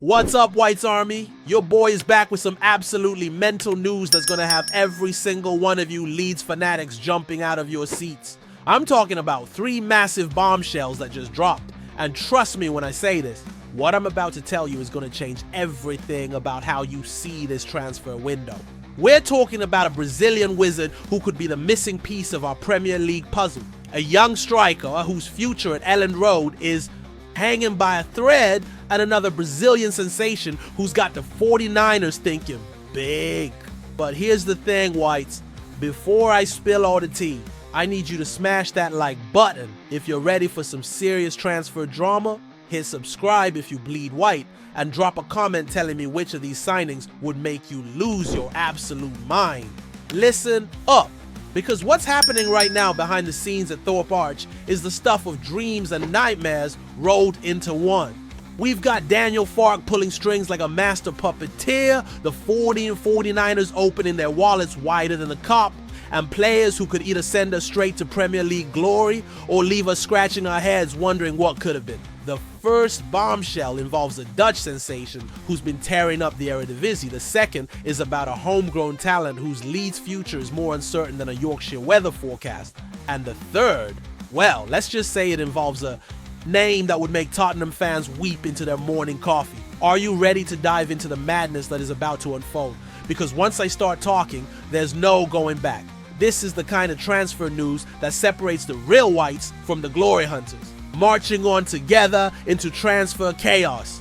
What's up, Whites Army? Your boy is back with some absolutely mental news that's gonna have every single one of you Leeds fanatics jumping out of your seats. I'm talking about 3 massive bombshells that just dropped. And trust me when I say this, what I'm about to tell you is gonna change everything about how you see this transfer window. We're talking about a Brazilian wizard who could be the missing piece of our Premier League puzzle. A young striker whose future at Elland Road is hanging by a thread, and another Brazilian sensation who's got the 49ers thinking big. But here's the thing, Whites. Before I spill all the tea, I need you to smash that like button if you're ready for some serious transfer drama, hit subscribe if you bleed white, and drop a comment telling me which of these signings would make you lose your absolute mind. Listen up, because what's happening right now behind the scenes at Thorpe Arch is the stuff of dreams and nightmares rolled into one. We've got Daniel Fark pulling strings like a master puppeteer, the 40 and 49ers opening their wallets wider than a cop, and players who could either send us straight to Premier League glory or leave us scratching our heads wondering what could have been. The first bombshell involves a Dutch sensation who's been tearing up the Eredivisie. The second is about a homegrown talent whose Leeds' future is more uncertain than a Yorkshire weather forecast. And the third, well, let's just say it involves a name that would make Tottenham fans weep into their morning coffee. Are you ready to dive into the madness that is about to unfold? Because once I start talking, there's no going back. This is the kind of transfer news that separates the real Whites from the glory hunters, marching on together into transfer chaos.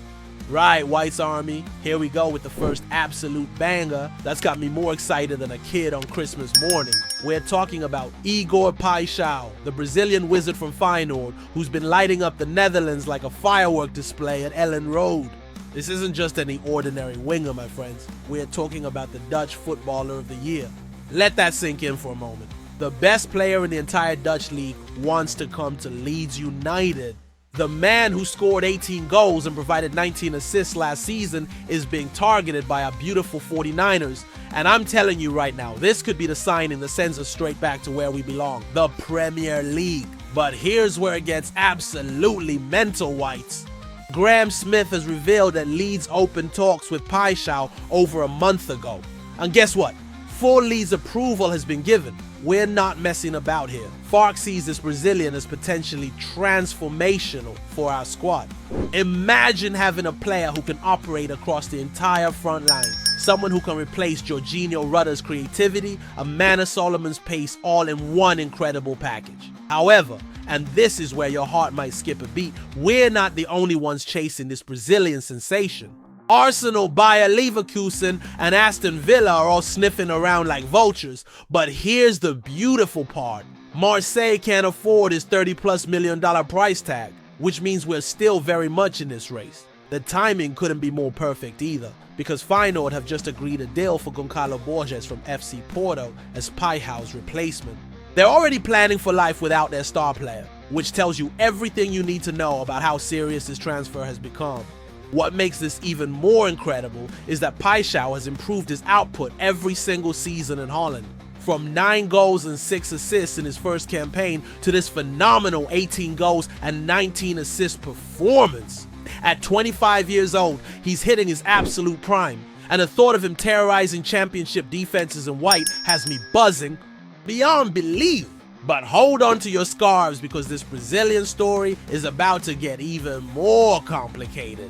Right, Whites Army, here we go with the first absolute banger that's got me more excited than a kid on Christmas morning. We're talking about Igor Paixão, the Brazilian wizard from Feyenoord, who's been lighting up the Netherlands like a firework display at Elland Road. This isn't just any ordinary winger, my friends. We're talking about the Dutch Footballer of the Year. Let that sink in for a moment. The best player in the entire Dutch league wants to come to Leeds United. The man who scored 18 goals and provided 19 assists last season is being targeted by our beautiful 49ers. And I'm telling you right now, this could be the signing that sends us straight back to where we belong, the Premier League. But here's where it gets absolutely mental, Whites. Graham Smith has revealed that Leeds opened talks with Paixão over a month ago. And guess what? Full Leeds approval has been given. We're not messing about here. Fark sees this Brazilian as potentially transformational for our squad. Imagine having a player who can operate across the entire front line. Someone who can replace Jorginho Rudder's creativity, Amanda Solomon's pace, all in one incredible package. However, and this is where your heart might skip a beat, we're not the only ones chasing this Brazilian sensation. Arsenal, Bayer Leverkusen, and Aston Villa are all sniffing around like vultures. But here's the beautiful part. Marseille can't afford his $30+ million price tag, which means we're still very much in this race. The timing couldn't be more perfect either, because Feyenoord have just agreed a deal for Goncalo Borges from FC Porto as Paixão's replacement. They're already planning for life without their star player, which tells you everything you need to know about how serious this transfer has become. What makes this even more incredible is that Paixão has improved his output every single season in Holland. From 9 goals and 6 assists in his first campaign to this phenomenal 18 goals and 19 assist performance. At 25 years old, he's hitting his absolute prime, and the thought of him terrorizing championship defenses in white has me buzzing beyond belief. But hold on to your scarves, because this Brazilian story is about to get even more complicated.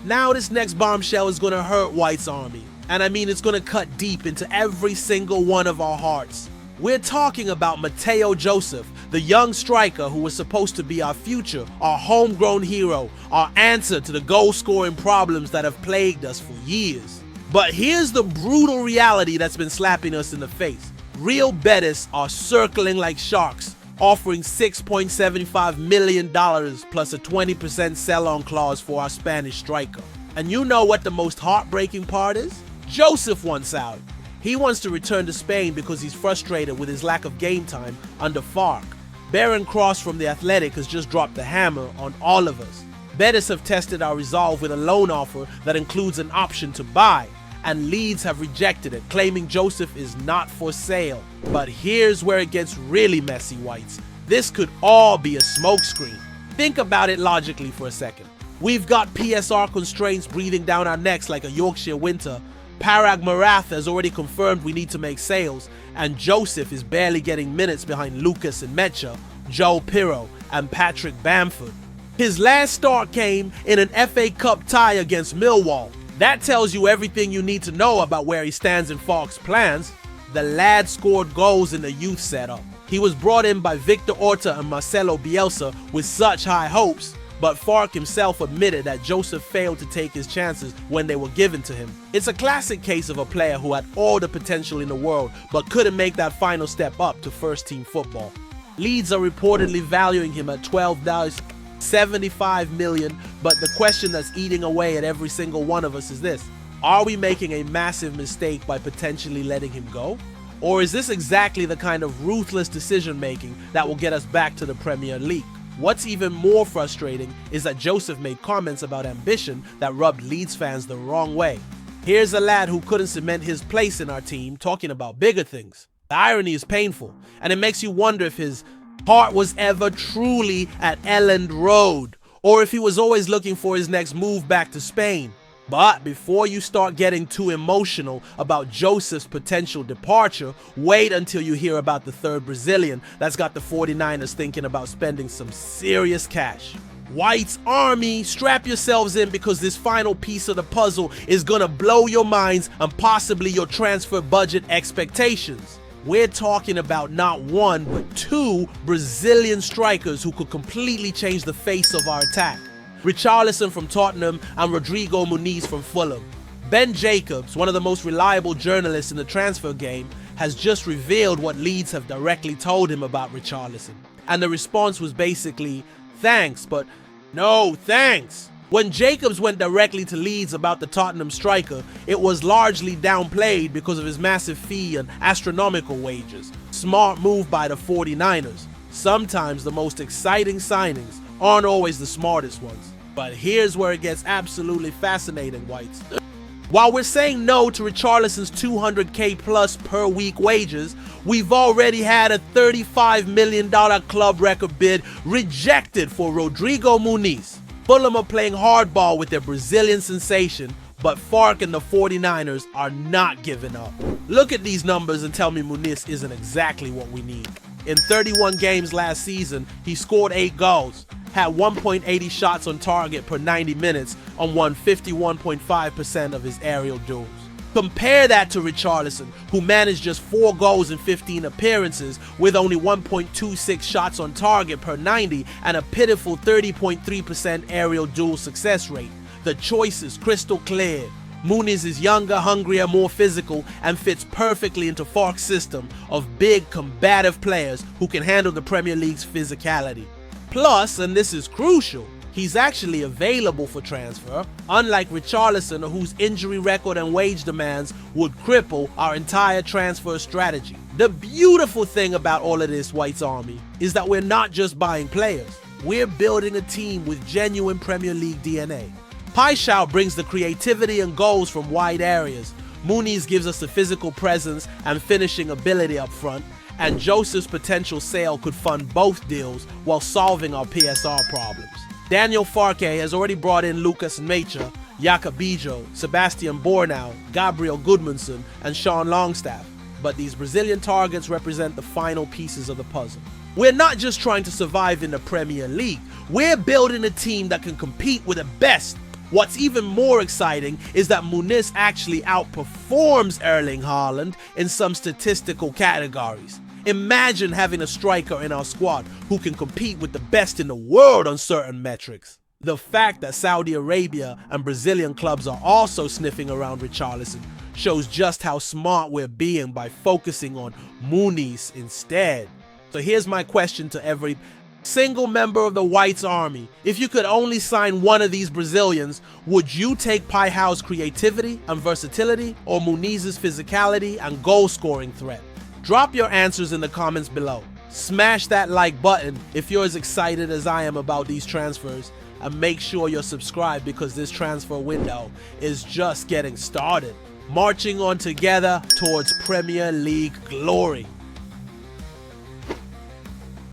Now this next bombshell is gonna hurt White's Army, and I mean it's gonna cut deep into every single one of our hearts. We're talking about Matteo Joseph, the young striker who was supposed to be our future, our homegrown hero, our answer to the goal-scoring problems that have plagued us for years. But here's the brutal reality that's been slapping us in the face. Real Betis are circling like sharks, offering $6.75 million plus a 20% sell-on clause for our Spanish striker. And you know what the most heartbreaking part is? Joseph wants out. He wants to return to Spain because he's frustrated with his lack of game time under Fark. Baron Cross from The Athletic has just dropped the hammer on all of us. Betis have tested our resolve with a loan offer that includes an option to buy, and Leeds have rejected it, claiming Joseph is not for sale. But here's where it gets really messy, Whites. This could all be a smokescreen. Think about it logically for a second. We've got PSR constraints breathing down our necks like a Yorkshire winter. Parag Marath has already confirmed we need to make sales, and Joseph is barely getting minutes behind Lucas and Mecha, Joe Pirro, and Patrick Bamford. His last start came in an FA Cup tie against Millwall. That tells you everything you need to know about where he stands in Falk's plans. The lad scored goals in the youth setup. He was brought in by Victor Orta and Marcelo Bielsa with such high hopes, but Falk himself admitted that Joseph failed to take his chances when they were given to him. It's a classic case of a player who had all the potential in the world but couldn't make that final step up to first team football. Leeds are reportedly valuing him at $12.75 million, but the question that's eating away at every single one of us is this: are we making a massive mistake by potentially letting him go? Or is this exactly the kind of ruthless decision making that will get us back to the Premier League? What's even more frustrating is that Joseph made comments about ambition that rubbed Leeds fans the wrong way. Here's a lad who couldn't cement his place in our team talking about bigger things. The irony is painful, and it makes you wonder if his heart was ever truly at Elland Road, or if he was always looking for his next move back to Spain. But before you start getting too emotional about Joseph's potential departure, wait until you hear about the third Brazilian that's got the 49ers thinking about spending some serious cash. White's Army, strap yourselves in because this final piece of the puzzle is gonna blow your minds and possibly your transfer budget expectations. We're talking about not one, but two Brazilian strikers who could completely change the face of our attack. Richarlison from Tottenham and Rodrigo Muniz from Fulham. Ben Jacobs, one of the most reliable journalists in the transfer game, has just revealed what Leeds have directly told him about Richarlison. And the response was basically, thanks, but no thanks. When Jacobs went directly to Leeds about the Tottenham striker, it was largely downplayed because of his massive fee and astronomical wages. Smart move by the 49ers. Sometimes the most exciting signings aren't always the smartest ones. But here's where it gets absolutely fascinating, Whites. While we're saying no to Richarlison's $200K plus per week wages, we've already had a $35 million club record bid rejected for Rodrigo Muniz. Fulham are playing hardball with their Brazilian sensation, but Falk and the 49ers are not giving up. Look at these numbers and tell me Muniz isn't exactly what we need. In 31 games last season, he scored 8 goals, had 1.80 shots on target per 90 minutes, and won 51.5% of his aerial duels. Compare that to Richarlison, who managed just 4 goals in 15 appearances with only 1.26 shots on target per 90 and a pitiful 30.3% aerial duel success rate. The choice is crystal clear. Muniz is younger, hungrier, more physical, and fits perfectly into Falk's system of big, combative players who can handle the Premier League's physicality. Plus, and this is crucial, he's actually available for transfer, unlike Richarlison, whose injury record and wage demands would cripple our entire transfer strategy. The beautiful thing about all of this, White's Army, is that we're not just buying players, we're building a team with genuine Premier League DNA. Paixão brings the creativity and goals from wide areas, Muniz gives us the physical presence and finishing ability up front, and Joseph's potential sale could fund both deals while solving our PSR problems. Daniel Farke has already brought in Lucas Mecha, Jacobijo, Sebastian Bornau, Gabriel Goodmanson, and Sean Longstaff, but these Brazilian targets represent the final pieces of the puzzle. We're not just trying to survive in the Premier League, we're building a team that can compete with the best. What's even more exciting is that Muniz actually outperforms Erling Haaland in some statistical categories. Imagine having a striker in our squad who can compete with the best in the world on certain metrics. The fact that Saudi Arabia and Brazilian clubs are also sniffing around Richarlison shows just how smart we're being by focusing on Muniz instead. So here's my question to every single member of the Whites Army. If you could only sign one of these Brazilians, would you take Paixão's creativity and versatility or Muniz's physicality and goal-scoring threat? Drop your answers in the comments below. Smash that like button if you're as excited as I am about these transfers, and make sure you're subscribed because this transfer window is just getting started. Marching on together towards Premier League glory.